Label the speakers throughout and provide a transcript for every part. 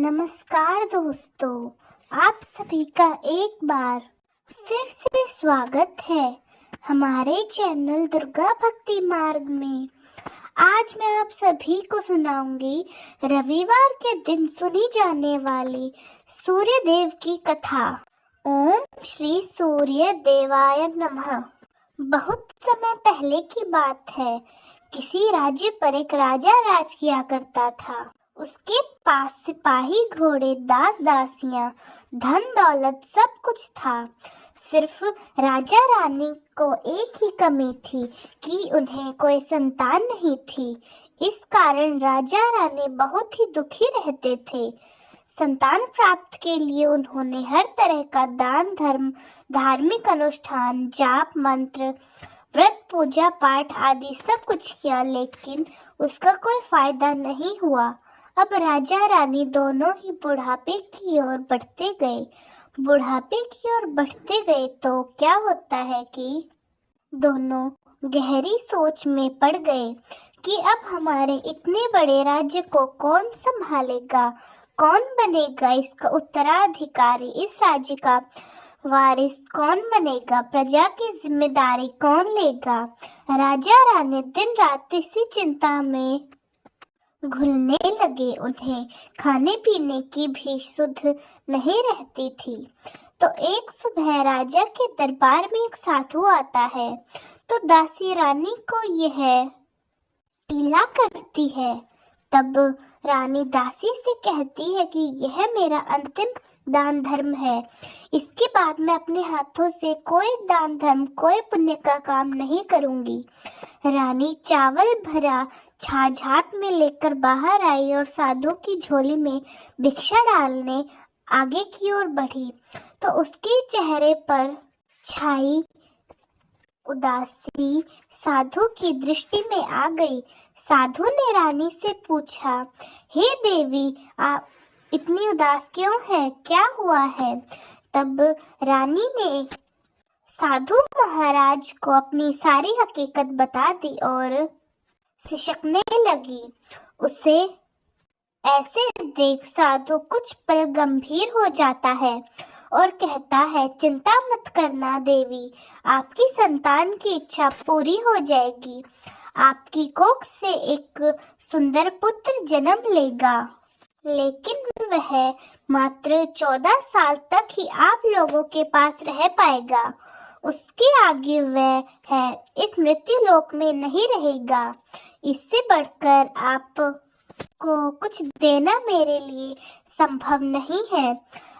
Speaker 1: नमस्कार दोस्तों, आप सभी का एक बार फिर से स्वागत है हमारे चैनल दुर्गा भक्ति मार्ग में। आज मैं आप सभी को सुनाऊंगी रविवार के दिन सुनी जाने वाली सूर्य देव की कथा। ओम श्री सूर्य देवाय नमः। बहुत समय पहले की बात है। किसी राज्य पर एक राजा राज किया करता था। उसके पास सिपाही, घोड़े, दास दासियां, धन दौलत सब कुछ था। सिर्फ राजा रानी को एक ही कमी थी कि उन्हें कोई संतान नहीं थी। इस कारण राजा रानी बहुत ही दुखी रहते थे। संतान प्राप्त के लिए उन्होंने हर तरह का दान धर्म, धार्मिक अनुष्ठान, जाप मंत्र, व्रत, पूजा पाठ आदि सब कुछ किया, लेकिन उसका कोई फायदा नहीं हुआ। अब राजा रानी दोनों ही बुढ़ापे की ओर बढ़ते गए तो क्या होता है कि दोनों गहरी सोच में पड़ गए कि अब हमारे इतने बड़े राज्य को कौन संभालेगा, कौन बनेगा इसका उत्तराधिकारी, इस राज्य का वारिस कौन बनेगा, प्रजा की जिम्मेदारी कौन लेगा। राजा रानी दिन रात इसी चिंता में घुलने लगे। उन्हें खाने पीने की भी सुध नहीं रहती थी। तो एक सुबह राजा के दरबार में एक साधु आता है। तो दासी रानी को यह पीला करती है। तब रानी दासी से कहती है कि यह मेरा अंतिम दान धर्म है। इसके बाद मैं अपने हाथों से कोई दान धर्म, कोई पुण्य का काम नहीं करूंगी। रानी चावल भरा छाछ हाथ में लेकर बाहर आई और साधु की झोली में भिक्षा डालने आगे की ओर बढ़ी। तो उसके चेहरे पर छाई उदासी साधु की दृष्टि में आ गई। साधु ने रानी से पूछा, हे देवी, आप इतनी उदास क्यों है, क्या हुआ है? तब रानी ने साधु महाराज को अपनी सारी हकीकत बता दी और सिसकने लगी। उसे ऐसे देख साधु कुछ पल गंभीर हो जाता है और कहता है, चिंता मत करना देवी, आपकी संतान की इच्छा पूरी हो जाएगी। आपकी कोख से एक सुंदर पुत्र जन्म लेगा, लेकिन वह मात्र 14 साल तक ही आप लोगों के पास रह पाएगा। उसके आगे वह है इस मृत्यु लोक में नहीं रहेगा। इससे बढ़कर आपको कुछ देना मेरे लिए संभव नहीं है।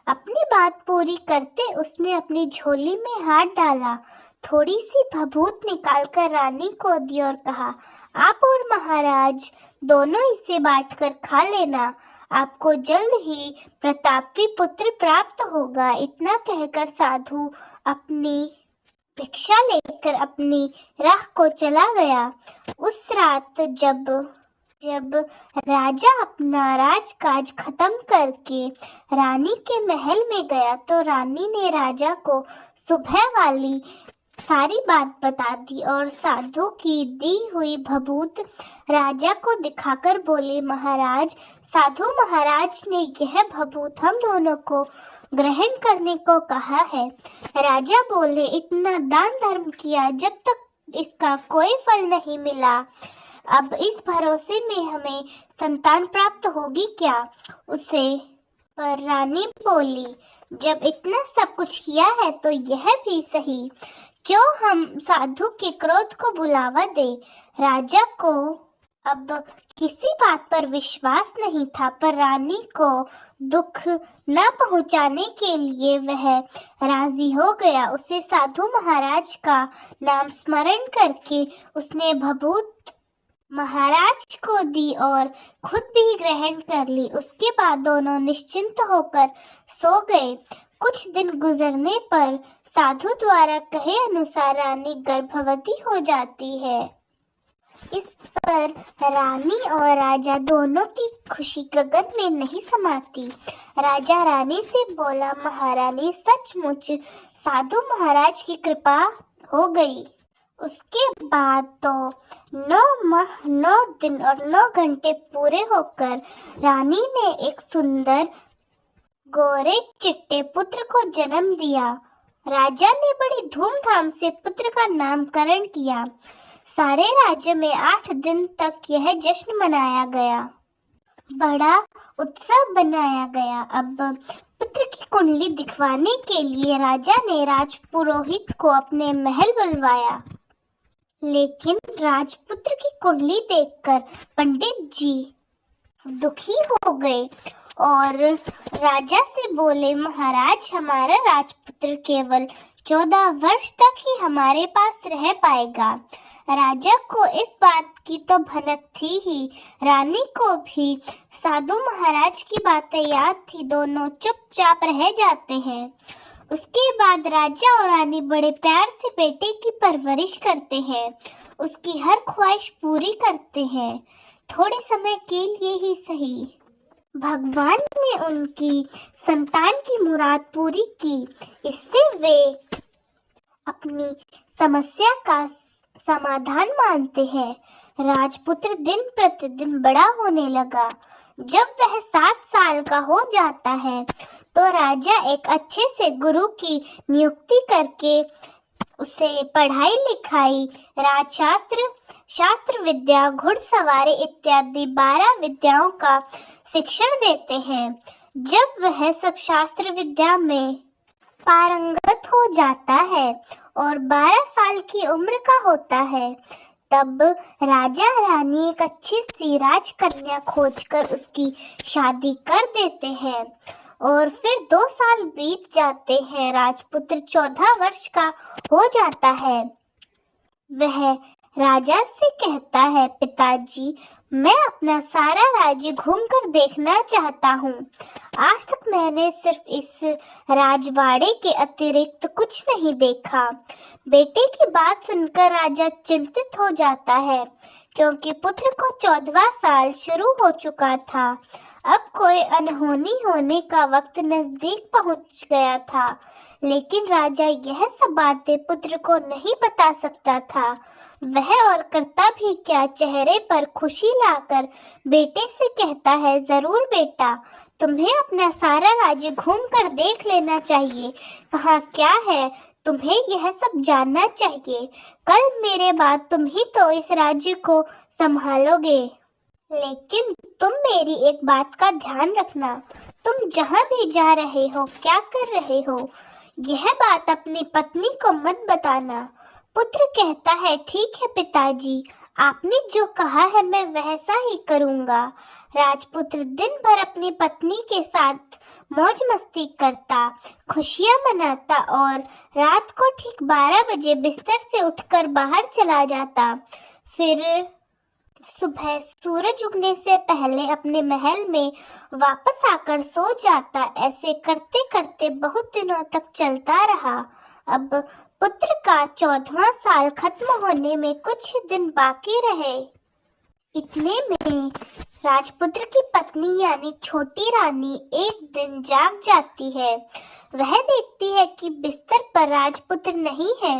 Speaker 1: अपनी बात पूरी करते उसने अपनी झोली में हाथ डाला, थोड़ी सी भभूत निकालकर रानी को दी और कहा, आप और महाराज दोनों इसे बांटकर खा लेना। आपको जल्द ही प्रतापी पुत्र प्राप्त होगा। इतना कहकर साधु अपनी भिक्षा लेकर अपनी राह को चला गया। उस रात जब राजा अपना राजकाज खत्म करके रानी के महल में गया तो रानी ने राजा को सुबह वाली सारी बात बता दी और साधु की दी हुई भभूत राजा को दिखाकर बोले, महाराज, साधु महाराज ने यह भभूत हम दोनों को ग्रहण करने को कहा है। राजा बोले, इतना दान धर्म किया, जब तक इसका कोई फल नहीं मिला, अब इस भरोसे में हमें संतान प्राप्त होगी क्या? उसे पर रानी बोली, जब इतना सब कुछ किया है तो यह भी सही, क्यों हम साधु के क्रोध को बुलावा दे। राजा को अब किसी बात पर विश्वास नहीं था, पर रानी को दुख न पहुंचाने के लिए वह राजी हो गया। उसे साधु महाराज का नाम स्मरण करके उसने भभूत महाराज को दी और खुद भी ग्रहण कर ली। उसके बाद दोनों निश्चिंत होकर सो गए। कुछ दिन गुजरने पर साधु द्वारा कहे अनुसार रानी गर्भवती हो जाती है। इस पर रानी और राजा दोनों की खुशी गगन में नहीं समाती। राजा रानी से बोला, महारानी, सचमुच साधु महाराज की कृपा हो गई। उसके बाद तो 9 माह 9 दिन और 9 घंटे पूरे होकर रानी ने एक सुंदर गोरे चिट्टे पुत्र को जन्म दिया। राजा ने बड़ी धूमधाम से पुत्र का नामकरण किया। सारे राज्य में 8 दिन तक यह जश्न मनाया गया। बड़ा उत्सव बनाया गया। अब पुत्र की कुंडली दिखवाने के लिए राजा ने राजपुरोहित को अपने महल बुलवाया। लेकिन राजपुत्र की कुंडली देखकर पंडित जी दुखी हो गए और राजा से बोले, महाराज, हमारा राजपुत्र केवल 14 वर्ष तक ही हमारे पास रह पाएगा। राजा को इस बात की तो भनक थी ही, रानी को भी। साधु महाराज की बातें याद थी, दोनों चुपचाप रह जाते हैं। उसके बाद राजा और रानी बड़े प्यार से बेटे की परवरिश करते हैं, उसकी हर ख्वाहिश पूरी करते हैं। थोड़े समय के लिए ही सही, भगवान ने उनकी संतान की मुराद पूरी की। इससे वे अपनी समस्या का समाधान मानते हैं। राजपुत्र दिन प्रतिदिन बड़ा होने लगा। जब वह 7 साल का हो जाता है तो राजा एक अच्छे से गुरु की नियुक्ति करके उसे पढ़ाई लिखाई, राजशास्त्र, शास्त्र विद्या, घुड़सवारी इत्यादि 12 विद्याओं का शिक्षण देते हैं। जब वह सब शास्त्र विद्या में पारंगत हो जाता है और 12 साल की उम्र का होता है, तब राजा रानी एक अच्छी सी राजकन्या खोजकर उसकी शादी कर देते हैं। और फिर 2 साल बीत जाते हैं। राजपुत्र 14 वर्ष का हो जाता है। वह राजा से कहता है, पिताजी, मैं अपना सारा राज्य घूमकर देखना चाहता हूँ। आज तक मैंने सिर्फ इस राजवाड़े के अतिरिक्त कुछ नहीं देखा। बेटे की बात सुनकर राजा चिंतित हो जाता है, क्योंकि पुत्र को 14वां साल शुरू हो चुका था। अब कोई अनहोनी होने का वक्त नजदीक पहुंच गया था। लेकिन राजा यह सब बातें पुत्र को नहीं बता सकता था। वह और करता भी क्या, चेहरे पर खुशी लाकर बेटे से कहता है, जरूर बेटा, तुम्हें अपना सारा राज्य घूमकर देख लेना चाहिए। कहाँ क्या है, तुम्हें यह सब जानना चाहिए। कल मेरे बाद तुम ही तो इस राज्य को संभालोगे। लेकिन तुम मेरी एक बात का ध्यान रखना, तुम जहाँ भी जा रहे हो, क्या कर रहे हो, यह बात अपनी पत्नी को मत बताना। पुत्र कहता है, ठीक है पिताजी, आपने जो कहा है मैं वैसा ही करूँगा। राजपुत्र दिन भर अपनी पत्नी के साथ मौज मस्ती करता, खुशियाँ मनाता और रात को ठीक 12 बजे बिस्तर से उठकर बाहर चला जाता। फिर सुबह सूरज उगने से पहले अपने महल में वापस आकर सो जाता। ऐसे करते करते बहुत दिनों तक चलता रहा। अब पुत्र का 14वां साल खत्म होने में कुछ ही दिन बाकी रहे। इतने में राजपुत्र की पत्नी यानी छोटी रानी एक दिन जाग जाती है। वह देखती है कि बिस्तर पर राजपुत्र नहीं है।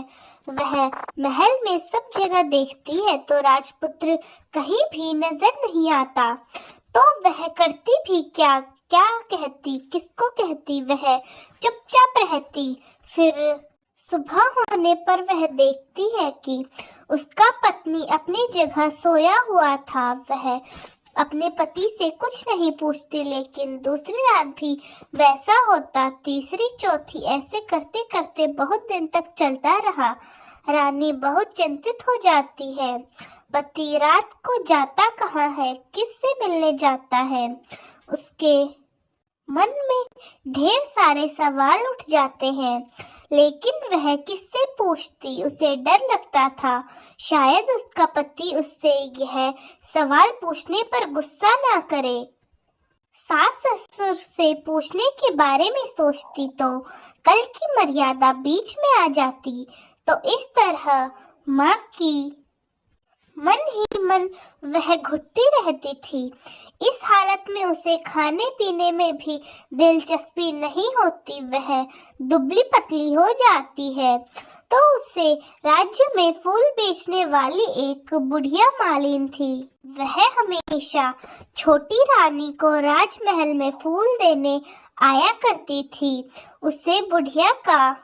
Speaker 1: वह महल में सब जगह देखती है तो राजपुत्र कहीं भी नजर नहीं आता। तो वह करती भी क्या, क्या कहती, किसको कहती, वह चुपचाप रहती। फिर सुबह होने पर वह देखती है कि उसका पत्नी अपनी जगह सोया हुआ था। वह अपने पति से कुछ नहीं पूछती, लेकिन दूसरी रात भी वैसा होता, तीसरी, चौथी, ऐसे करते करते बहुत दिन तक चलता रहा। रानी बहुत चिंतित हो जाती है। पति रात को जाता कहाँ है, किससे मिलने जाता है? उसके मन में ढेर सारे सवाल उठ जाते हैं, लेकिन वह किससे पूछती? उसे डर लगता था, शायद उसका पति उससे यह सवाल पूछने पर गुस्सा ना करे। सास ससुर से पूछने के बारे में सोचती तो कल की मर्यादा बीच में आ जाती। तो इस तरह माँ की मन ही मन वह घुटती रहती थी। इस हालत में उसे खाने पीने में भी दिलचस्पी नहीं होती। वह दुबली पतली हो जाती है। तो उसे राज्य में फूल बेचने वाली एक बुढ़िया मालिन थी। वह हमेशा छोटी रानी को राजमहल में फूल देने आया करती थी। उसे बुढ़िया का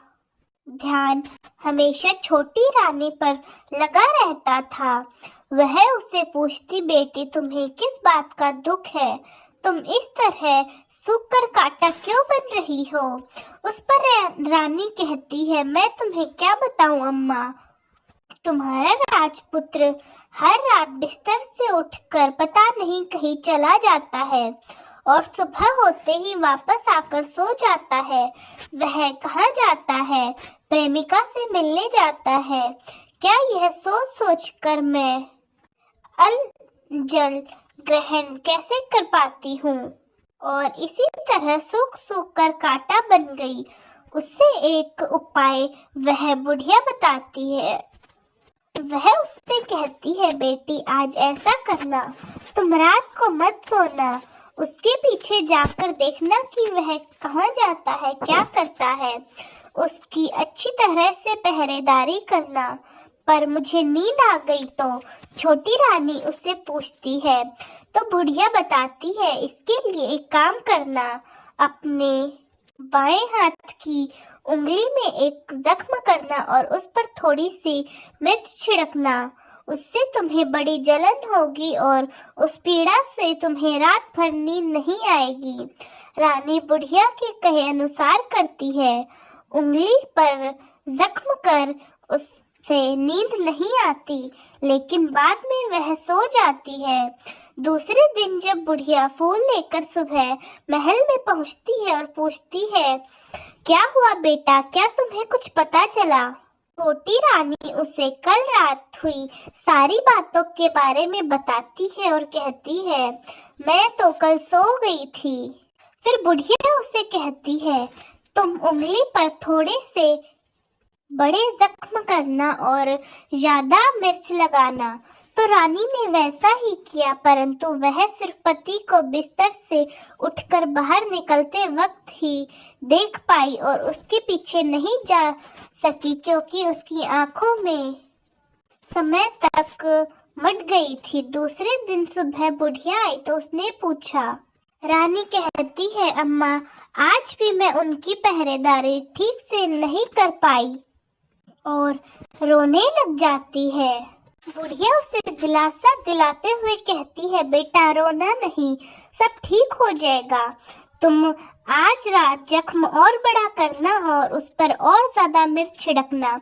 Speaker 1: ध्यान हमेशा छोटी रानी पर लगा रहता था। वह उससे पूछती, बेटी तुम्हें किस बात का दुख है? तुम इस तरह सूख कर कांटा क्यों बन रही हो? उस पर रानी कहती है, मैं तुम्हें क्या बताऊं अम्मा, तुम्हारा राजपुत्र हर रात बिस्तर से उठकर पता नहीं कहीं चला जाता है और सुबह होते ही वापस आकर सो जाता है। वह कहाँ जाता है? प्रेमिका से मिलने जाता है। क्या यह सोच सोच कर मैं जल ग्रहण कैसे कर पाती हूँ? और इसी तरह सूख सूख कर कांटा बन गई। उससे एक उपाय वह बुढ़िया बताती है। वह उससे कहती है, बेटी आज ऐसा करना, तुम रात को मत सोना, उसके पीछे जाकर देखना कि वह कहाँ जाता है, क्या करता है। उसकी अच्छी तरह से पहरेदारी करना। पर मुझे नींद आ गई तो छोटी रानी उससे पूछती है। तो बुढ़िया बताती है, इसके लिए एक काम करना, अपने बाएं हाथ की उंगली में एक जख्म करना और उस पर थोड़ी सी मिर्च छिड़कना। उससे तुम्हें बड़ी जलन होगी और उस पीड़ा से तुम्हें रात भर नींद नहीं आएगी। रानी बुढ़िया के कहे अनुसार करती है। उंगली पर जख्म कर उससे नींद नहीं आती, लेकिन बाद में वह सो जाती है। दूसरे दिन जब बुढ़िया फूल लेकर सुबह महल में पहुंचती है और पूछती है, क्या हुआ बेटा, क्या तुम्हें कुछ पता चला? छोटी रानी उसे कल रात हुई सारी बातों के बारे में बताती है और कहती है, मैं तो कल सो गई थी। फिर बुढ़िया उसे कहती है, तुम उंगली पर थोड़े से बड़े जख्म करना और ज्यादा मिर्च लगाना। तो रानी ने वैसा ही किया, परंतु वह सिर्फ पति को बिस्तर से उठकर बाहर निकलते वक्त ही देख पाई और उसके पीछे नहीं जा सकी, क्योंकि उसकी आंखों में समय तक मट गई थी। दूसरे दिन सुबह बुढ़िया आई तो उसने पूछा। रानी कहती है, अम्मा आज भी मैं उनकी पहरेदारी ठीक से नहीं कर पाई और रोने लग जाती है। बुढ़िया उसे दिलासा दिलाते हुए कहती है, बेटा रोना नहीं, सब ठीक हो जाएगा। तुम आज रात जख्म और बड़ा करना और उस पर और ज्यादा मिर्च छिड़कना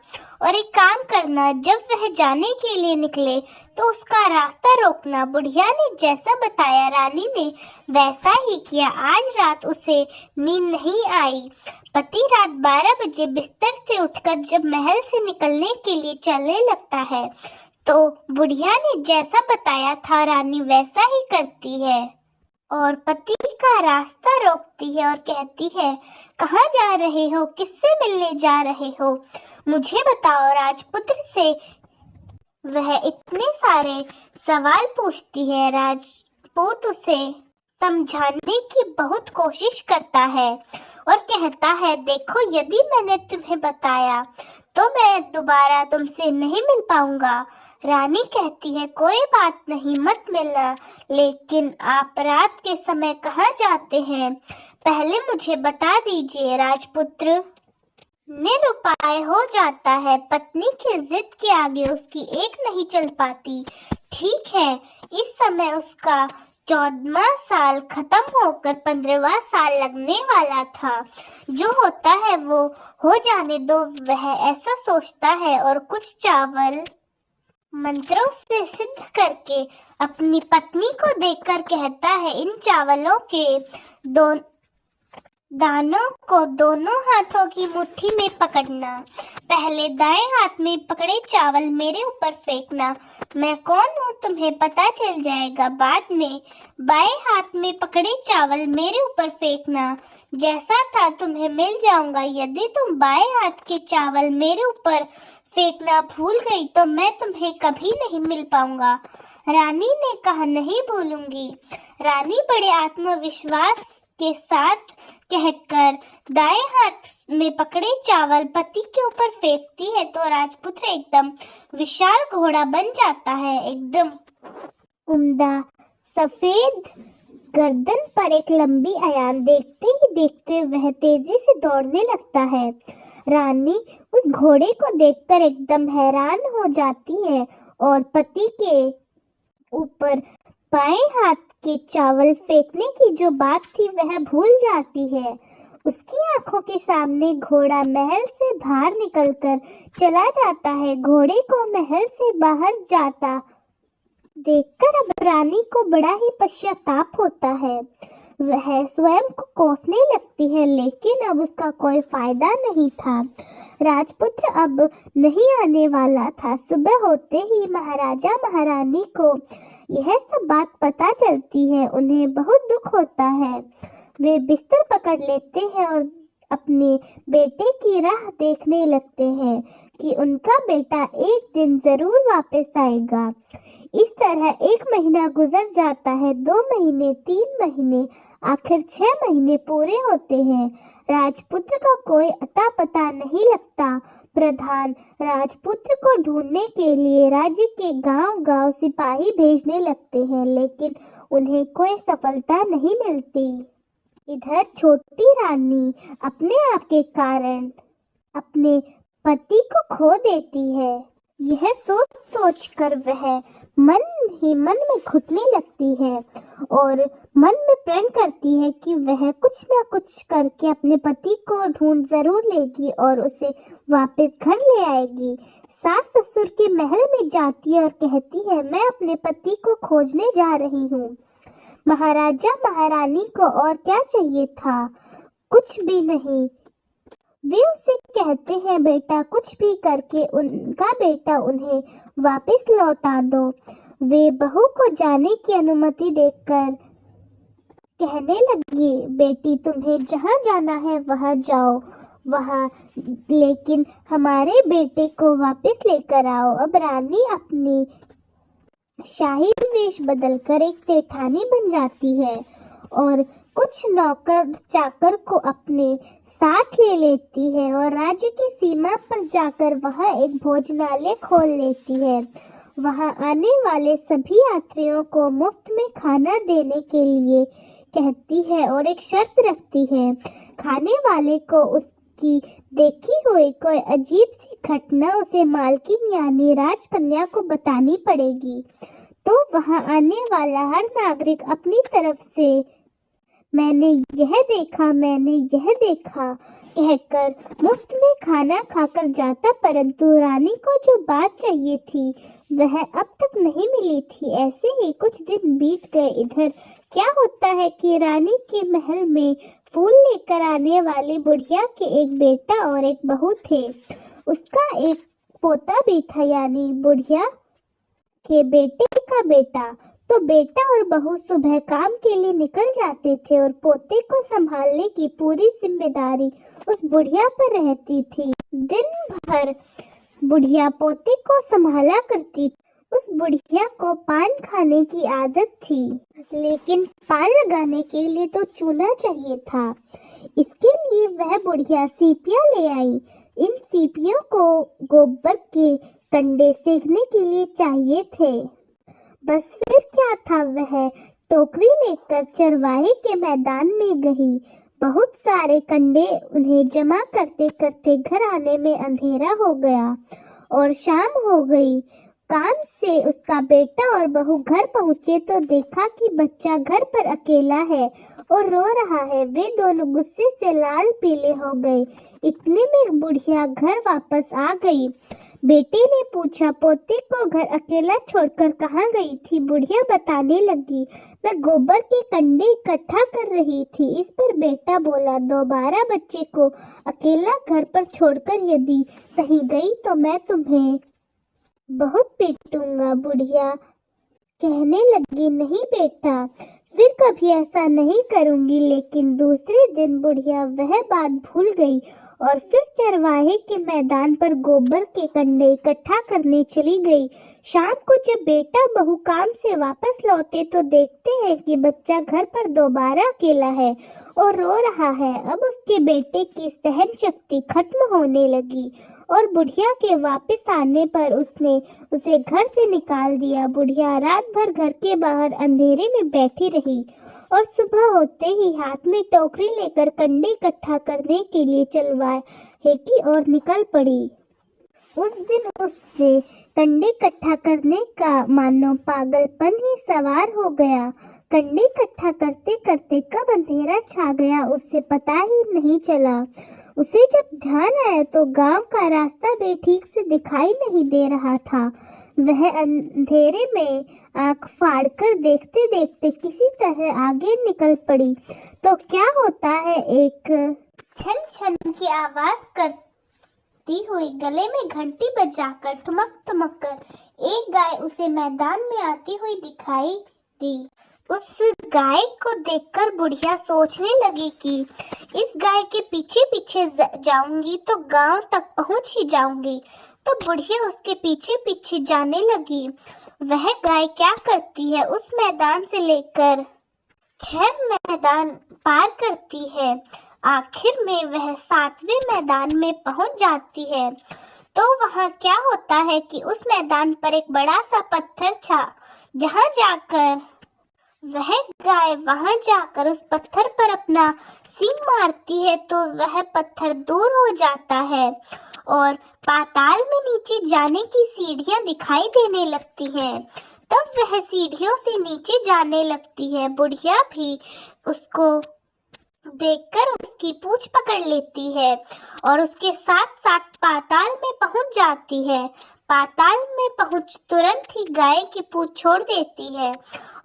Speaker 1: और एक काम करना, जब वह जाने के लिए निकले तो उसका रास्ता रोकना। बुढ़िया ने जैसा बताया रानी ने वैसा ही किया। आज रात उसे नींद नहीं आई। पति रात 12 बजे बिस्तर से उठकर जब महल से निकलने के लिए चलने लगता है तो बुढ़िया ने जैसा बताया था रानी वैसा ही करती है और पति का रास्ता रोकती है और कहती है, कहाँ जा रहे हो, किससे मिलने जा रहे हो, मुझे बताओ। राजपुत्र से वह इतने सारे सवाल पूछती है। राजपूत उसे समझाने की बहुत कोशिश करता है और कहता है, देखो यदि मैंने तुम्हें बताया तो मैं दोबारा तुमसे नहीं मिल पाऊंगा। रानी कहती है, कोई बात नहीं, मत मिलना, लेकिन आप रात के समय कहाँ जाते हैं, पहले मुझे बता दीजिए। राजपुत्र निरुपाय हो जाता है। पत्नी की जिद के आगे उसकी एक नहीं चल पाती। ठीक है, इस समय उसका 14वां साल खत्म होकर 15वां साल लगने वाला था। जो होता है वो हो जाने दो, वह ऐसा सोचता है और कुछ चावल मंत्रों से सिद्ध करके अपनी पत्नी को देकर कहता है, इन चावलों के दानों को दोनों हाथों की मुट्ठी में पकड़ना। पहले दाएं हाथ में पकड़े चावल मेरे ऊपर फेंकना। मैं कौन हूँ तुम्हें पता चल जाएगा। बाद में बाएं हाथ में पकड़े चावल मेरे ऊपर फेंकना। जैसा था तुम्हें मिल जाऊंगा। यदि तुम बाएं हाथ के चावल मेरे ऊपर फेंकना भूल गई तो मैं तुम्हें कभी नहीं मिल पाऊंगा। रानी ने कहा, नहीं भूलूंगी। रानी बड़े आत्मविश्वास के साथ कहकर दाएं हाथ में पकड़े चावल पति के ऊपर फेंकती है तो राजपुत्र एकदम विशाल घोड़ा बन जाता है, एकदम उम्दा सफेद गर्दन पर एक लंबी अयान। देखते ही देखते वह तेजी से दौड़ने लगता है। रानी उस घोड़े को देखकर एकदम हैरान हो जाती है और पति के ऊपर बाएं हाथ के चावल फेंकने की जो बात थी वह भूल जाती है। उसकी आंखों के सामने घोड़ा महल से बाहर निकलकर चला जाता है। घोड़े को महल से बाहर जाता देखकर अब रानी को बड़ा ही पश्चाताप होता है। वह स्वयं को कोसने लगती है, लेकिन अब उसका कोई फायदा नहीं था। राजपुत्र अब नहीं आने वाला था। सुबह होते ही महाराजा महारानी को यह सब बात पता चलती है। उन्हें बहुत दुख होता है। वे बिस्तर पकड़ लेते हैं और अपने बेटे की राह देखने लगते हैं कि उनका बेटा एक दिन जरूर वापस आएगा। इस तरह 1 महीना गुजर जाता है, 2 महीने, 3 महीने, आखिर 6 महीने पूरे होते हैं। राजपुत्र का कोई अता पता नहीं लगता। प्रधान राजपुत्र को ढूंढने के लिए राज्य के गांव-गांव सिपाही भेजने लगते हैं, लेकिन उन्हें कोई सफलता नहीं मिलती। इधर छोटी रानी अपने आप के कारण अपने पति को खो देती है। यह सोच सोच कर वह मन ही मन में घुटने लगती है और मन में प्रण करती है कि वह कुछ न कुछ करके अपने पति को ढूंढ जरूर लेगी और उसे वापस घर ले आएगी। सास ससुर के महल में जाती है और कहती है, मैं अपने पति को खोजने जा रही हूँ। महाराजा महारानी को और क्या चाहिए था? कुछ भी नहीं। वे उसे कहते हैं, बेटा कुछ भी करके उनका बेटा उन्हें वापस लौटा दो। वे बहू को जाने की अनुमति देकर कहने लगी, बेटी तुम्हें जहाँ जाना है वहाँ जाओ, वहाँ लेकिन हमारे बेटे को वापस लेकर आओ। अब रानी अपनी शाही वेश बदलकर एक सेठानी बन जाती है और कुछ नौकर चाकर को अपने साथ ले लेती है और राज्य की सीमा पर जाकर वहाँ एक भोजनालय खोल लेती है। वहाँ आने वाले सभी यात्रियों को मुफ्त में खाना देने के लिए कहती है और एक शर्त रखती है, खाने वाले को उसकी देखी हुई कोई अजीब सी घटना उसे मालकिन यानी राजकन्या को बतानी पड़ेगी। तो वहाँ आने वाला हर नागरिक अपनी तरफ से मैंने यह देखा कहकर मुफ्त में खाना खाकर जाता, परंतु रानी को जो बात चाहिए थी वह अब तक नहीं मिली थी। ऐसे ही कुछ दिन बीत गए। इधर क्या होता है कि रानी के महल में फूल लेकर आने वाली बुढ़िया के एक बेटा और एक बहू थे। उसका एक पोता भी था, यानी बुढ़िया के बेटे का बेटा। तो बेटा और बहू सुबह काम के लिए निकल जाते थे और पोते को संभालने की पूरी जिम्मेदारी उस बुढ़िया पर रहती थी। दिन भर बुढ़िया पोते को संभाला करती। उस बुढ़िया को पान खाने की आदत थी, लेकिन पान लगाने के लिए तो चूना चाहिए था। इसके लिए वह बुढ़िया सीपियाँ ले आई। इन सीपियों को गोबर के कंडे सेकने के लिए चाहिए थे। बस फिर क्या था, वह टोकरी लेकर चरवाहे के मैदान में गई। बहुत सारे कंडे उन्हें जमा करते करते घर आने में अंधेरा हो गया और शाम हो गई। काम से उसका बेटा और बहू घर पहुंचे तो देखा कि बच्चा घर पर अकेला है और रो रहा है। वे दोनों गुस्से से लाल पीले हो गए। इतने में बुढ़िया घर वापस आ गई। बेटे ने पूछा, पोते को घर अकेला छोड़कर कहाँ गई थी? बुढ़िया बताने लगी, मैं गोबर के कंडे इकट्ठा कर रही थी। इस पर बेटा बोला, दोबारा बच्चे को अकेला घर पर छोड़कर यदि कहीं गई तो मैं तुम्हें बहुत पीटूंगा। बुढ़िया कहने लगी, नहीं बेटा, फिर कभी ऐसा नहीं करूंगी। लेकिन दूसरे दिन बुढ़िया वह बात भूल गई और फिर चरवाहे के मैदान पर गोबर के कंडे इकट्ठा करने चली गई। शाम को जब बेटा बहू काम से वापस लौटे तो देखते हैं कि बच्चा घर पर दोबारा अकेला है और रो रहा है। अब उसके बेटे की सहन शक्ति खत्म होने लगी और बुढ़िया के वापस आने पर उसने उसे घर से निकाल दिया। बुढ़िया रात भर घर के बाहर अंधेरे में बैठी रही और सुबह होते ही हाथ में टोकरी लेकर कंडे इकट्ठा करने के लिए चरवाहे की ओर निकल पड़ी। उस दिन उसने कंडे इकट्ठा करने का मानो पागलपन ही सवार हो गया। कंडे इकट्ठा करते करते कब अंधेरा छा गया उसे पता ही नहीं चला। उसे जब ध्यान आया तो गांव का रास्ता भी ठीक से दिखाई नहीं दे रहा था। वह अंधेरे में आंख फाड़कर देखते देखते किसी तरह आगे निकल पड़ी तो क्या होता है, एक छन छन की आवाज करती हुई गले में घंटी बजाकर ठुमक ठुमक कर एक गाय उसे मैदान में आती हुई दिखाई दी। उस गाय को देखकर बुढ़िया सोचने लगी कि इस गाय के पीछे पीछे जाऊंगी तो गांव तक पहुंच ही जाऊंगी। तो बुढ़िया उसके पीछे पीछे जाने लगी। वह गाय क्या करती है, उस मैदान से लेकर 6 मैदान पार करती है। आखिर में वह 7वें मैदान में पहुंच जाती है। तो वहां क्या होता है कि उस मैदान पर एक बड़ा सा पत्थर था। जहां जाकर वह गाय वहां जाकर उस पत्थर पर अपना सींग मारती है तो वह पत्थर दूर हो जाता है और पाताल में नीचे जाने की सीढ़ियां दिखाई देने लगती हैं। तब वह सीढ़ियों से नीचे जाने लगती है। बुढ़िया भी उसको देखकर उसकी पूंछ पकड़ लेती है और उसके साथ साथ पाताल में पहुंच जाती है। पाताल में पहुंच तुरंत ही गाय की पूंछ छोड़ देती है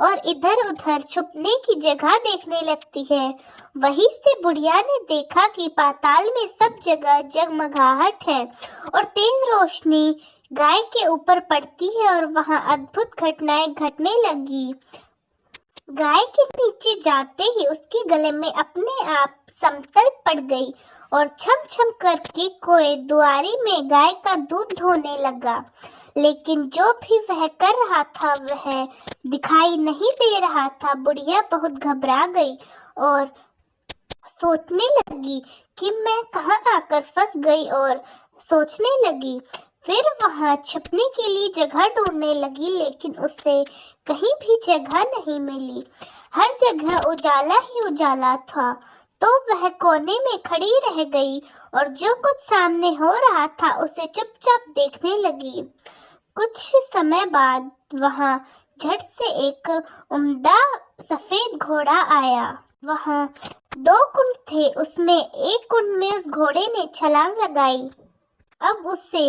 Speaker 1: और इधर उधर छुपने की जगह देखने लगती है। वहीं से बुढ़िया ने देखा कि पाताल में सब जगह जगमगाहट है और तेज रोशनी गाय के ऊपर पड़ती है और वहां अद्भुत घटनाएं घटने लगी। गाय के नीचे जाते ही उसके गले में अपने आप समतल पड़ गई और छम छम करके कोई दुआरी में गाय का दूध ढोने लगा। लेकिन जो भी वह कर रहा था वह दिखाई नहीं दे रहा था। बुढ़िया बहुत घबरा गई और सोचने लगी कि मैं कहाँ आकर फंस गई और सोचने लगी। फिर वहां छुपने के लिए जगह ढूंढने लगी लेकिन उसे कहीं भी जगह नहीं मिली। हर जगह उजाला ही उजाला था। तो वह कोने में खड़ी रह गई और जो कुछ सामने हो रहा था उसे चुपचाप देखने लगी। कुछ समय बाद वहां झट से एक उम्दा सफेद घोड़ा आया। वहां 2 कुंड थे, उसमें एक कुंड में उस घोड़े ने छलांग लगाई। अब उसे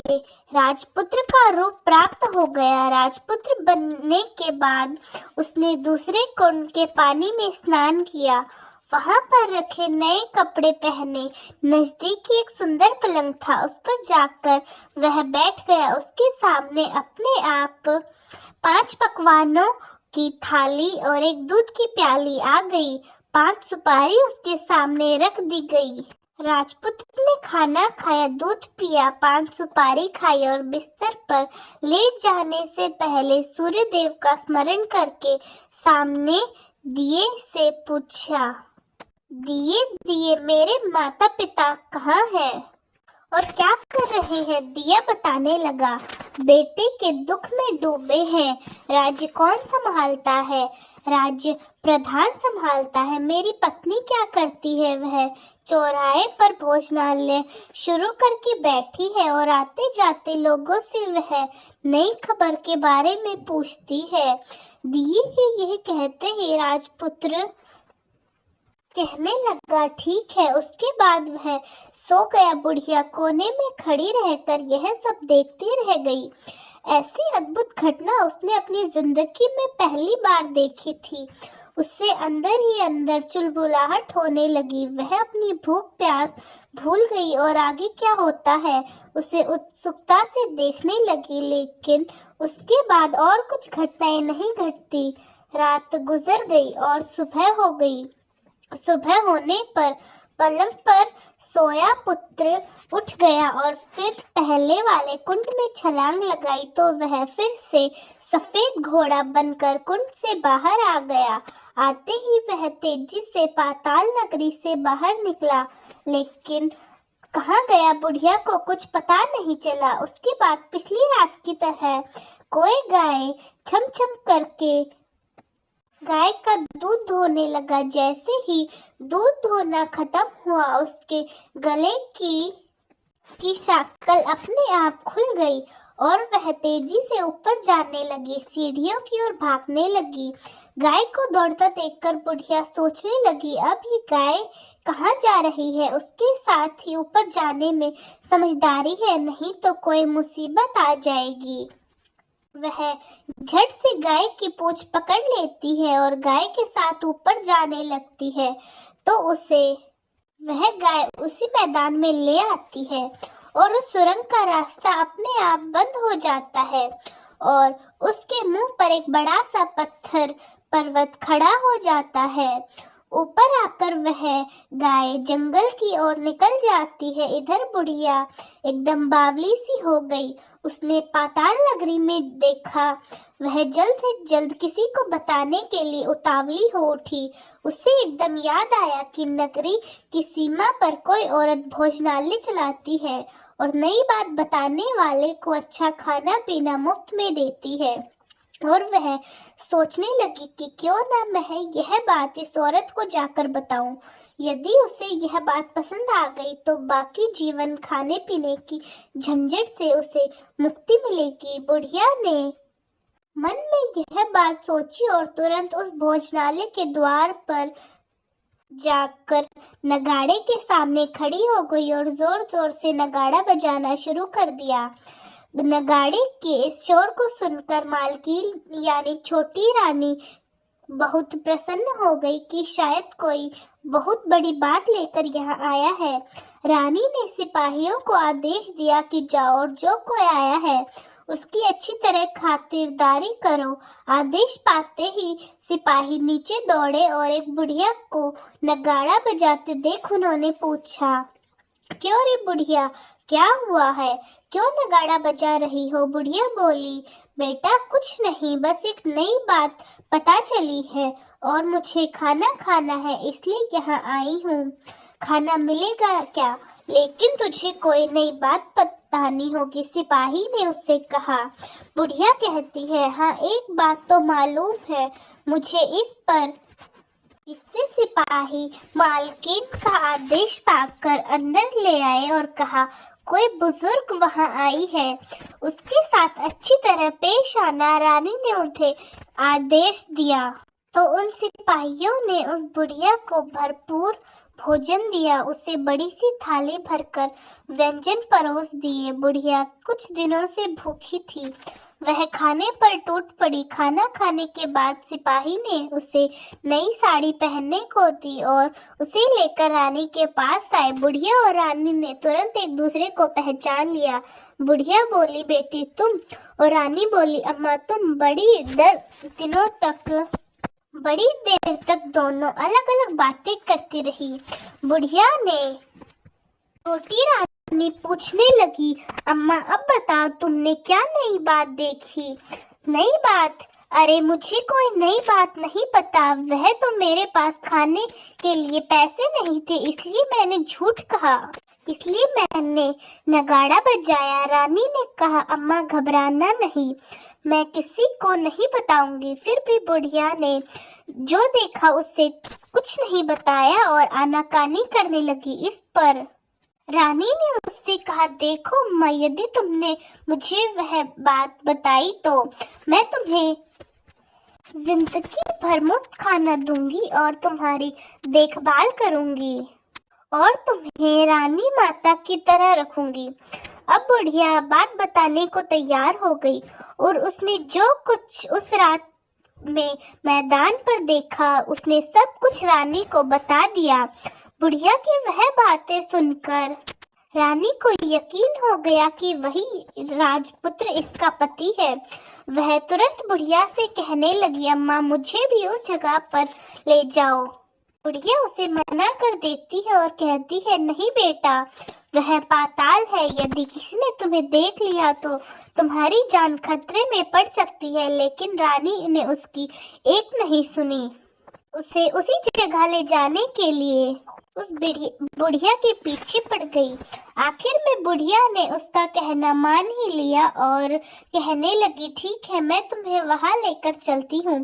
Speaker 1: राजपुत्र का रूप प्राप्त हो गया। राजपुत्र बनने के बाद उसने दूसरे कुंड के पानी में स्नान किया। वहां पर रखे नए कपड़े पहने। नजदीक ही एक सुंदर पलंग था, उस पर जाकर वह बैठ गया। उसके सामने अपने आप 5 पकवानों की थाली और एक दूध की प्याली आ गई। 5 सुपारी उसके सामने रख दी गई। राजपुत्र ने खाना खाया, दूध पिया, 5 सुपारी खाई और बिस्तर पर लेट जाने से पहले सूर्य देव का स्मरण करके सामने दिए से पूछा, दिए दिए मेरे माता पिता कहाँ हैं और क्या कर रहे हैं? दिया बताने लगा, बेटे के दुख में डूबे हैं। राज्य कौन संभालता है? राज्य प्रधान संभालता है। मेरी पत्नी क्या करती है? वह चौराहे पर भोजनालय शुरू करके बैठी है और आते जाते लोगों से वह नई खबर के बारे में पूछती है। दिए के यह कहते ही राजपुत्र कहने लगा, ठीक है। उसके बाद वह सो गया। बुढ़िया कोने में खड़ी रहकर यह सब देखती रह गई। ऐसी अद्भुत घटना उसने अपनी जिंदगी में पहली बार देखी थी। उससे अंदर ही अंदर चुलबुलाहट होने लगी। वह अपनी भूख प्यास भूल गई और आगे क्या होता है उसे उत्सुकता से देखने लगी। लेकिन उसके बाद और कुछ घटनाएं नहीं घटती। रात गुजर गई और सुबह हो गई। सुबह होने पर पलंग पर सोया पुत्र उठ गया और फिर पहले वाले कुंड में छलांग लगाई तो वह फिर से सफेद घोड़ा बनकर कुंड से बाहर आ गया। आते ही वह तेजी से पाताल नगरी से बाहर निकला, लेकिन कहाँ गया बुढ़िया को कुछ पता नहीं चला। उसके बाद पिछली रात की तरह कोई गाय छम छम करके गाय का दूध धोने लगा। जैसे ही दूध धोना खत्म हुआ, उसके गले की शाकल अपने आप खुल गई और वह तेजी से ऊपर जाने लगी, सीढ़ियों की ओर भागने लगी। गाय को दौड़ता देखकर बुढ़िया सोचने लगी, अब ये गाय कहाँ जा रही है। उसके साथ ही ऊपर जाने में समझदारी है, नहीं तो कोई मुसीबत आ जाएगी। वह झट से गाय की पूंछ पकड़ लेती है और गाय के साथ ऊपर जाने लगती है, तो वह गाय उसी मैदान में ले आती है और उस सुरंग का रास्ता अपने आप बंद हो जाता है और उसके मुंह पर एक बड़ा सा पत्थर पर्वत खड़ा हो जाता है। ऊपर आकर वह गाय जंगल की ओर निकल जाती है। इधर बुढ़िया एकदम बावली सी हो गई। उसने पाताल नगरी में देखा, वह जल्द से जल्द किसी को बताने के लिए उतावली हो उठी। उसे एकदम याद आया कि नगरी की सीमा पर कोई औरत भोजनालय चलाती है और नई बात बताने वाले को अच्छा खाना पीना मुफ्त में देती है। और वह सोचने लगी कि क्यों ना मैं यह बात इस औरत को जाकर बताऊं। यदि उसे यह बात पसंद आ गई तो बाकी जीवन खाने पीने की झंझट से उसे मुक्ति मिलेगी। बुढ़िया ने मन में यह बात सोची और तुरंत उस भोजनालय के द्वार पर जाकर नगाड़े के सामने खड़ी हो गई और जोर जोर से नगाड़ा बजाना शुरू कर दिया। नगाड़े के इस शोर को सुनकर मालकिन यानी छोटी रानी बहुत प्रसन्न हो गई कि शायद कोई बहुत बड़ी बात लेकर यहाँ आया है। रानी ने सिपाहियों को आदेश दिया कि जाओ और जो कोई आया है उसकी अच्छी तरह खातिरदारी करो। आदेश पाते ही सिपाही नीचे दौड़े और एक बुढ़िया को नगाड़ा बजाते देख उन्होंने पूछा, क्यों रे बुढ़िया, क्या हुआ है, क्यों नगाड़ा बजा रही हो। बुढ़िया बोली, बेटा कुछ नहीं, बस एक नई बात पता चली है और मुझे खाना खाना है, इसलिए यहाँ आई हूँ। खाना मिलेगा क्या, लेकिन तुझे कोई नई बात बतानी होगी, सिपाही ने उससे कहा। बुढ़िया कहती है, हाँ एक बात तो मालूम है मुझे। इससे सिपाही मालकिन का आदेश पाकर अंदर ले आए और कहा, कोई बुजुर्ग वहां आई है, उसके साथ अच्छी तरह पेश आना। रानी ने उन्हें आदेश दिया तो उन सिपाहियों ने उस बुढ़िया को भरपूर भोजन दिया। उसे बड़ी सी थाली भरकर व्यंजन परोस दिए। बुढ़िया कुछ दिनों से भूखी थी, वह खाने पर टूट पड़ी। खाना खाने के बाद सिपाही ने उसे नई साड़ी पहनने को दी और उसे लेकर रानी के पास आए। बुढ़िया और रानी ने तुरंत एक दूसरे को पहचान लिया। बुढ़िया बोली, बेटी तुम, और रानी बोली, अम्मा तुम। बड़ी देर तक दोनों अलग अलग बातें करती रही। बुढ़िया ने छोटी रानी पूछने लगी, अम्मा अब बताओ तुमने क्या नई बात देखी। नई बात? अरे मुझे कोई नई बात नहीं पता, वह तो मेरे पास खाने के लिए पैसे नहीं थे इसलिए मैंने झूठ कहा, इसलिए मैंने नगाड़ा बजाया। रानी ने कहा, अम्मा घबराना नहीं, मैं किसी को नहीं बताऊंगी। फिर भी बुढ़िया ने जो देखा उससे कुछ नहीं बताया और आनाकानी करने लगी। इस पर रानी ने उससे कहा, देखो अम्मा, यदि तुमने मुझे वह बात बताई तो मैं तुम्हें जिंदगी भर मुफ्त खाना दूंगी और तुम्हारी देखभाल करूंगी और तुम्हें रानी माता की तरह रखूंगी। अब बुढ़िया बात बताने को तैयार हो गई और उसने जो कुछ उस रात में मैदान पर देखा उसने सब कुछ रानी को बता दिया। बुढ़िया की वह बातें सुनकर रानी को यकीन हो गया कि वही राजपुत्र इसका पति है। वह तुरंत बुढ़िया से कहने लगी, अम्मा मुझे भी उस जगह पर ले जाओ, बुढ़िया उसे मना कर देती है और कहती है, नहीं बेटा, वह पाताल है। यदि किसी ने तुम्हें देख लिया तो तुम्हारी जान खतरे में पड़ सकती है। लेकिन रानी ने उसकी एक नहीं सुनी। उसे उसी जगह ले जाने के लिए उस बुढ़िया के पीछे पड़ गई। आखिर में बुढ़िया ने उसका कहना मान ही लिया और कहने लगी, ठीक है, मैं तुम्हें वहां लेकर चलती हूँ,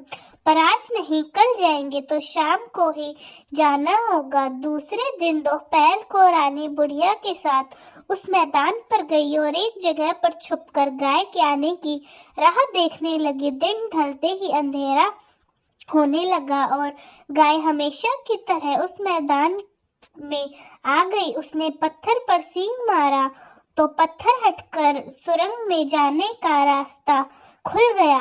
Speaker 1: पर आज नहीं, कल जाएंगे, तो शाम को ही जाना होगा। दूसरे दिन दोपहर को रानी बुढ़िया के साथ उस मैदान पर गई और एक जगह पर छुपकर गाय के आने की राह देखने लगी। दिन ढलते ही अंधेरा होने लगा और गाय हमेशा की तरह उस मैदान में आ गई। उसने पत्थर पर सींग मारा तो पत्थर हटकर सुरंग में जाने का रास्ता खुल गया।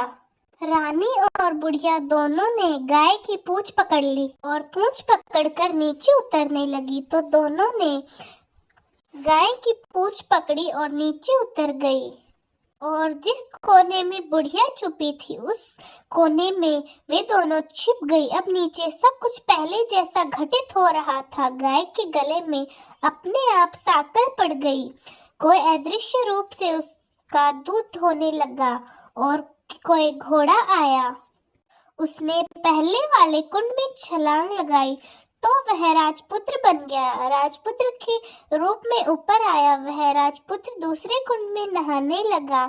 Speaker 1: रानी और बुढ़िया दोनों ने गाय की पूंछ पकड़ ली और पूंछ पकड़कर नीचे उतरने लगी, तो दोनों ने गाय की पूंछ पकड़ी और नीचे उतर गई। और जिस कोने में बुढ़िया छुपी थी उस कोने में वे दोनों छिप गई। अब नीचे सब कुछ पहले जैसा घटित हो रहा था। गाय के गले में अपने आप साकर पड़ गई। कोई अदृश्य रूप से उसका दूध होने लगा और कोई घोड़ा आया। उसने पहले वाले कुंड में छलांग लगाई तो वह राजपुत्र बन गया। राजपुत्र के रूप में ऊपर आया। वह राजपुत्र दूसरे कुंड में नहाने लगा।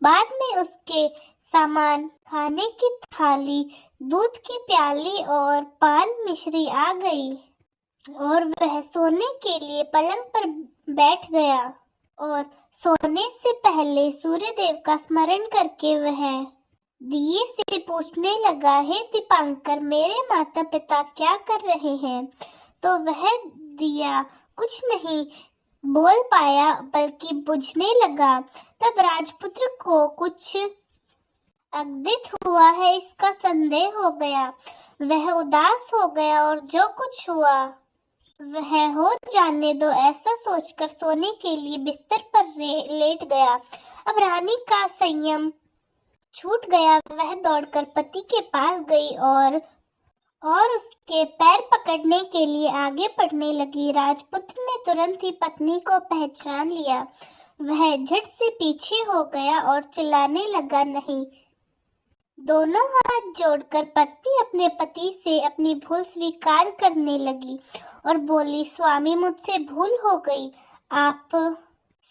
Speaker 1: बाद में उसके सामान, खाने की थाली, दूध की प्याली और पान मिश्री आ गई और वह सोने के लिए पलंग पर बैठ गया और सोने से पहले सूर्य देव का स्मरण करके वह दिए से पूछने लगा, हे दीपांकर, मेरे माता पिता क्या कर रहे हैं? तो वह दिया कुछ नहीं बोल पाया बल्कि बुझने लगा। तब राजपुत्र को कुछ अघटित हुआ है इसका संदेह हो गया। वह उदास हो गया और जो कुछ हुआ वह हो जाने दो ऐसा सोचकर सोने के लिए बिस्तर पर लेट गया। अब रानी का संयम छूट गया। वह दौड़कर पति के पास गई और उसके पैर पकड़ने के लिए आगे बढ़ने लगी। राजपुत्र ने तुरंत ही पत्नी को पहचान लिया। वह झट से पीछे हो गया और चिल्लाने लगा, नहीं। दोनों हाथ जोड़कर पत्नी अपने पति से अपनी भूल स्वीकार करने लगी और बोली, स्वामी, मुझसे भूल हो गई। आप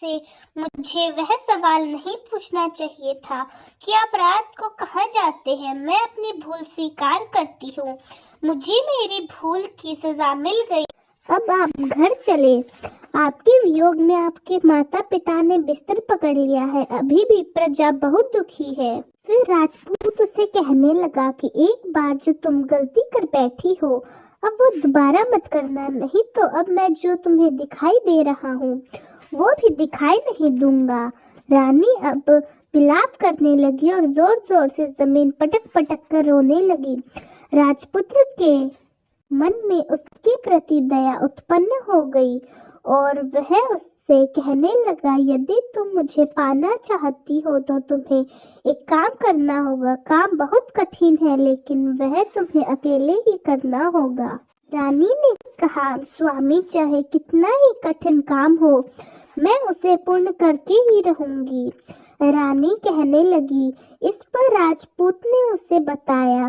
Speaker 1: से मुझे वह सवाल नहीं पूछना चाहिए था कि आप रात को कहाँ जाते हैं। मैं अपनी भूल स्वीकार करती हूँ। मुझे मेरी भूल की सजा मिल गई। अब आप घर चले। आपके वियोग में आपके माता पिता ने बिस्तर पकड़ लिया है। अभी भी प्रजा बहुत दुखी है। फिर राजपूत उसे कहने लगा कि एक बार जो तुम गलती कर बैठी हो अब वो दोबारा मत करना, नहीं तो अब मैं जो तुम्हें दिखाई दे रहा हूँ वो भी दिखाई नहीं दूंगा। रानी अब विलाप करने लगी और जोर जोर से जमीन पटक पटक कर रोने लगी। राजपुत्र के मन में उसके प्रति दया उत्पन्न हो गई और वह उससे कहने लगा, यदि तुम मुझे पाना चाहती हो तो तुम्हें एक काम करना होगा। काम बहुत कठिन है लेकिन वह तुम्हें अकेले ही करना होगा। रानी ने कहा, स्वामी, चाहे कितना ही कठिन काम हो मैं उसे पूर्ण करके ही रहूंगी। रानी कहने लगी। इस पर राजपूत ने उसे बताया,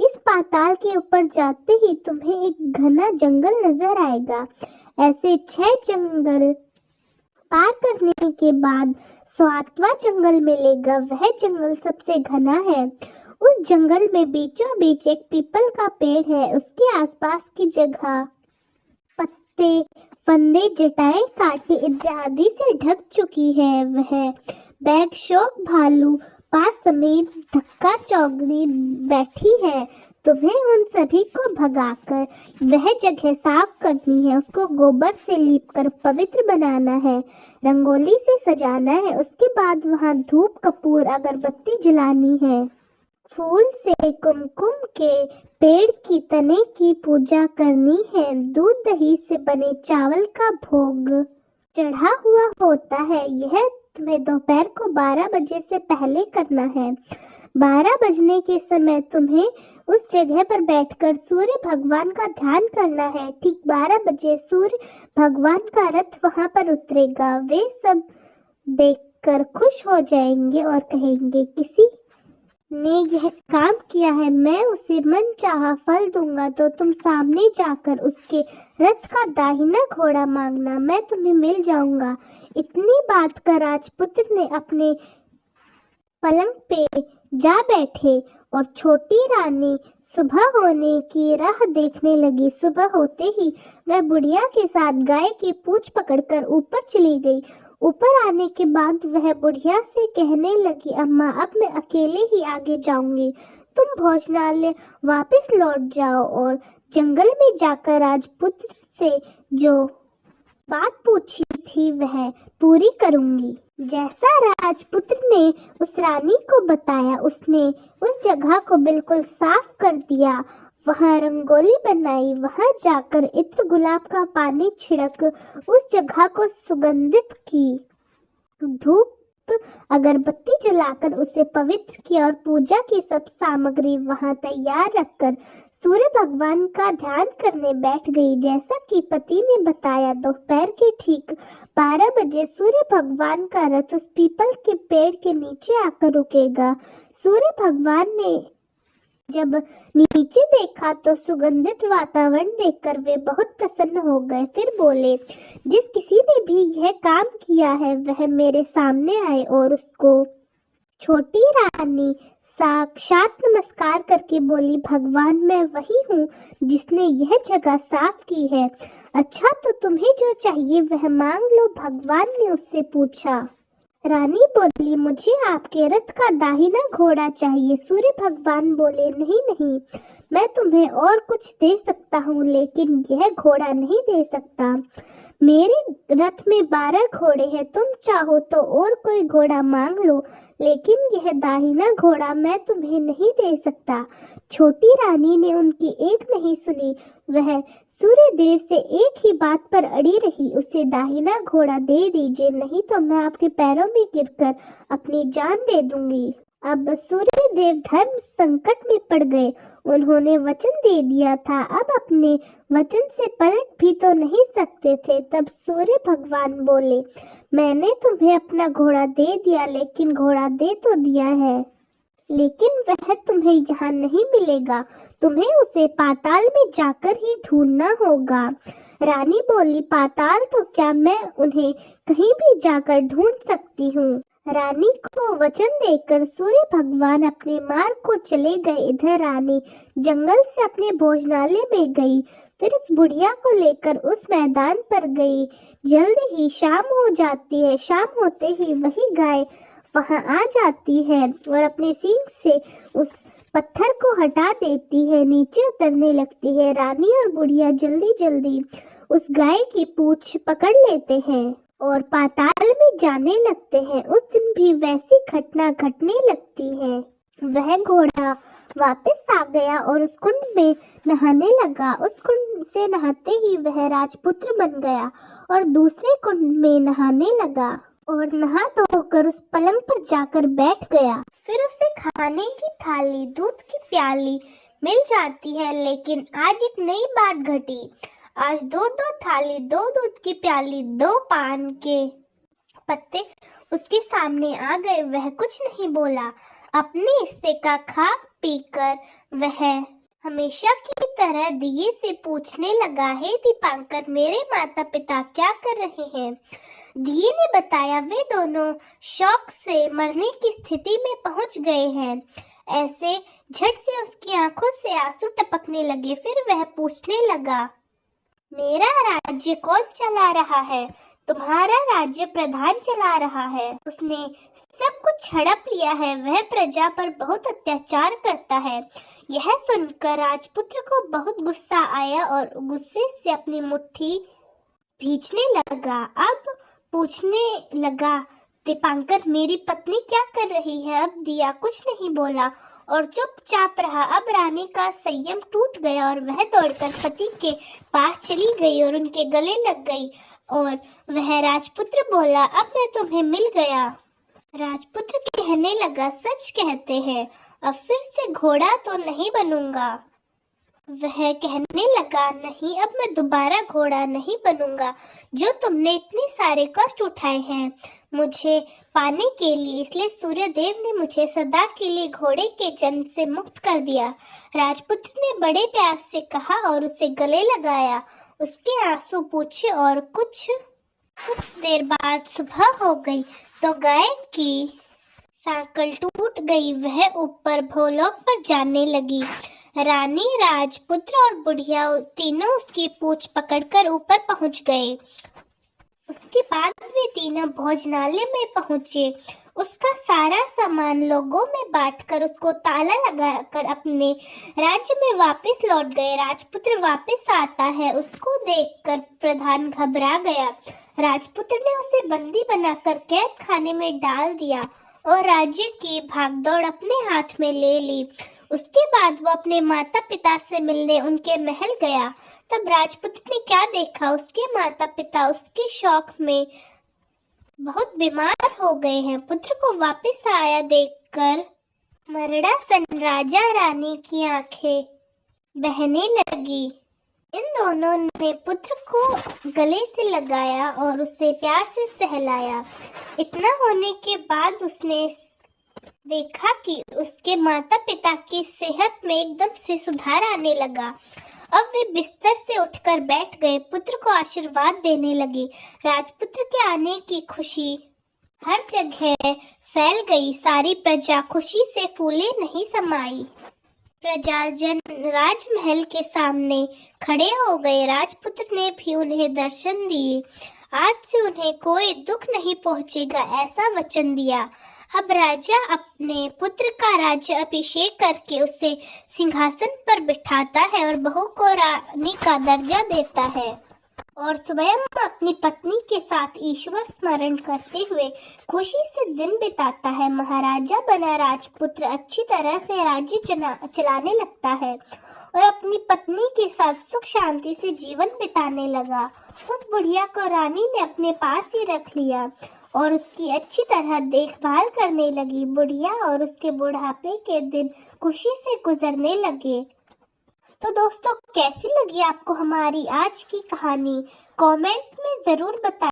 Speaker 1: इस पाताल के ऊपर जाते ही तुम्हें एक घना जंगल नजर आएगा। ऐसे 6 जंगल पार करने के बाद 7वां जंगल मिलेगा। वह जंगल सबसे घना है। उस जंगल में बीचों बीच एक पीपल का पेड़ है। उसके आसपास की जगह पत्ते, फंदे, जटाएं, कांटे इत्यादि से ढक चुकी है। वह बैग, शोक, भालू, पास समेत धक्का चौगड़ी बैठी है। तुम्हें उन सभी को भगाकर वह जगह साफ करनी है। उसको गोबर से लीपकर पवित्र बनाना है, रंगोली से सजाना है। उसके बाद वहां धूप, कपूर, अगरबत्ती जलानी है। फूल से कुमकुम के पेड़ की तने की पूजा करनी है। दूध दही से बने चावल का भोग चढ़ा हुआ होता है। यह तुम्हें दोपहर को 12 बजे से पहले करना है। 12 बजने के समय तुम्हें उस जगह पर बैठकर सूर्य भगवान का ध्यान करना है। ठीक 12 बजे सूर्य भगवान का रथ वहां पर उतरेगा। वे सब देखकर खुश हो जाएंगे और कहेंगे, किसी ने यह काम किया है, मैं उसे मनचाहा फल दूंगा। तो तुम सामने जाकर उसके रथ का दाहिना घोड़ा मांगना, मैं तुम्हें मिल जाऊंगा। इतनी बात कर राजपुत्र ने अपने पलंग पे जा बैठे और छोटी रानी सुबह होने की राह देखने लगी। सुबह होते ही वह बुढ़िया के साथ गाय की पूंछ पकड़कर ऊपर चली गई। ऊपर आने के बाद वह बुढ़िया से कहने लगी, अम्मा अब मैं अकेले ही आगे जाऊंगी, तुम भोजनालय वापस लौट जाओ और जंगल में जाकर राजपुत्र से जो बात पूछी थी वह पूरी करूंगी। जैसा राजपुत्र ने उस रानी को बताया, उसने उस जगह को बिल्कुल साफ कर दिया, वहां रंगोली बनाई, वहां जाकर इत्र गुलाब का पानी छिड़क उस जगह को सुगंधित की, धूप अगरबत्ती जलाकर उसे पवित्र किया और पूजा की सब सामग्री वहां तैयार रखकर सूर्य भगवान का ध्यान करने बैठ गई। जैसा कि पति ने बताया, दोपहर के ठीक 12 बजे सूर्य भगवान का रथ उस पीपल के पेड़ के नीचे आकर रुकेगा। सूर्य भगवान ने जब नीचे देखा तो सुगंधित वातावरण देखकर वे बहुत प्रसन्न हो गए। फिर बोले, जिस किसी ने भी यह काम किया है वह मेरे सामने आए। और उसको छोटी रानी साक्षात नमस्कार करके बोली, भगवान मैं वही हूँ जिसने यह जगह साफ की है। अच्छा तो तुम्हें जो चाहिए वह मांग लो, भगवान ने उससे पूछा। रानी बोली, मुझे आपके रथ का दाहिना घोड़ा चाहिए। सूर्य भगवान बोले, नहीं नहीं, मैं तुम्हें और कुछ दे सकता हूँ लेकिन यह घोड़ा नहीं दे सकता। मेरे रथ में 12 घोड़े हैं, तुम चाहो तो और कोई घोड़ा मांग लो लेकिन यह दाहिना घोड़ा मैं तुम्हें नहीं दे सकता। छोटी रानी ने उनकी एक नहीं सुनी, वह सूर्य देव से एक ही बात पर अड़ी रही, उसे दाहिना घोड़ा दे दीजिए नहीं तो मैं आपके पैरों में गिरकर अपनी जान दे दूंगी। अब सूर्य देव धर्म संकट में पड़ गए। उन्होंने वचन दे दिया था, अब अपने वचन से पलट भी तो नहीं सकते थे। तब सूर्य भगवान बोले, मैंने तुम्हें अपना घोड़ा दे दिया लेकिन घोड़ा दे तो दिया है लेकिन वह तुम्हें यहाँ नहीं मिलेगा, तुम्हें उसे पाताल में जाकर ही ढूंढना होगा। रानी बोली, पाताल तो क्या मैं उन्हें कहीं भी जाकर ढूंढ सकती हूँ। रानी को वचन देकर सूर्य भगवान अपने मार्ग को चले गए। इधर रानी जंगल से अपने भोजनालय में गई, फिर उस बुढ़िया को लेकर उस मैदान पर गई। जल्द ही शाम हो जाती है। शाम होते ही वही गाय वहां आ जाती है और अपने सींग से उस पत्थर को हटा देती है, नीचे उतरने लगती है। रानी और बुढ़िया जल्दी जल्दी उस गाय की पूंछ पकड़ लेते हैं और पाताल में जाने लगते हैं। उस दिन भी वैसी घटना घटने लगती है। वह घोड़ा वापस आ गया और उस कुंड में नहाने लगा। उस कुंड से नहाते ही वह राजपुत्र बन गया और दूसरे कुंड में नहाने लगा और नहा धोकर उस पलंग पर जाकर बैठ गया। फिर उसे खाने की थाली, दूध की प्याली मिल जाती है। लेकिन आज एक नई बात घटी। आज 2-2 थाली, 2 दूध की प्याली, 2 पान के पत्ते उसके सामने आ गए। वह कुछ नहीं बोला। अपने हिस्से का खा पीकर वह हमेशा की तरह दिए से पूछने लगा, हे दीपांकर, मेरे माता पिता क्या कर रहे हैं? दिए ने बताया, वे दोनों शौक से मरने की स्थिति में पहुंच गए हैं। ऐसे झट से उसकी आंखों से आंसू टपकने लगे। फिर वह पूछने लगा, मेरा राज्य कौन चला रहा है? तुम्हारा राज्य प्रधान चला रहा है। उसने सब कुछ हड़प लिया है। वह प्रजा पर बहुत अत्याचार करता है। यह सुनकर राजपुत्र को बहुत गुस्सा आया और गुस्से से अपनी मुट्ठी भींचने लगा। अब पूछने लगा, दीपांकर, मेरी पत्नी क्या कर रही है? अब दिया कुछ नहीं बोला और चुपचाप रहा। अब रानी का संयम टूट गया और वह दौड़कर पति के पास चली गई और उनके गले लग गई और वह राजपुत्र बोला, अब मैं तुम्हें मिल गया। राजपुत्र कहने लगा, सच कहते हैं, अब फिर से घोड़ा तो नहीं बनूंगा। वह कहने लगा, नहीं, अब मैं दोबारा घोड़ा नहीं बनूंगा। जो तुमने इतने सारे कष्ट उठाए हैं मुझे पाने के लिए, इसलिए सूर्य देव ने मुझे सदा के लिए घोड़े के जन्म से मुक्त कर दिया। राजपुत्र ने बड़े प्यार से कहा और उसे गले लगाया। उसके आंसू पूछे और कुछ देर बाद सुबह हो गई तो गाय की सांकल टूट गई। वह ऊपर भूलोक पर जाने लगी। रानी, राजपुत्र और बुढ़िया तीनों उसकी पूंछ पकड़कर ऊपर पहुंच गए। उसके बाद वे तीनों भोजनालय में पहुंचे। उसका सारा सामान लोगों में बांटकर उसको ताला लगाकर अपने राज्य में वापस लौट गए। राजपुत्र वापस आता है, उसको देखकर प्रधान घबरा गया। राजपुत्र ने उसे बंदी बनाकर कैद खाने में डाल दिया और राज्य की भागदौड़ अपने हाथ में ले ली। उसके बाद वो अपने माता पिता से मिलने उनके महल गया। तब राजपुत्र ने क्या देखा, उसके माता पिता उसके शौक में बहुत बीमार हो गए हैं। पुत्र को वापस आया देखकर मरड़ासन राजा रानी की आंखें बहने लगी। इन दोनों ने पुत्र को गले से लगाया और उसे प्यार से सहलाया। इतना होने के बाद उसने देखा कि उसके माता पिता की सेहत में एकदम से सुधार आने लगा। अब वे बिस्तर से उठकर बैठ गए, पुत्र को आशीर्वाद देने लगे। राजपुत्र के आने की खुशी हर जगह फैल गई। सारी प्रजा खुशी से फूले नहीं समाई। प्रजाजन राजमहल के सामने खड़े हो गए। राजपुत्र ने भी उन्हें दर्शन दिए। आज से उन्हें कोई दुख नहीं पहुंचेगा, ऐसा वचन दिया। अब राजा अपने पुत्र का राज्य अभिषेक करके उसे सिंहासन पर बिठाता है और बहू को रानी का दर्जा देता है और स्वयं अपनी पत्नी के साथ ईश्वर स्मरण करते हुए खुशी से दिन बिताता है। महाराजा बना राजपुत्र अच्छी तरह से राज्य चलाने लगता है और अपनी पत्नी के साथ सुख शांति से जीवन बिताने लगा। उस बुढ़िया को रानी ने अपने पास ही रख लिया और उसकी अच्छी तरह देखभाल करने लगी। बुढ़िया और उसके बुढ़ापे के दिन खुशी से गुजरने लगे। तो दोस्तों, कैसी लगी आपको हमारी आज की कहानी? कमेंट्स में जरूर बताएं।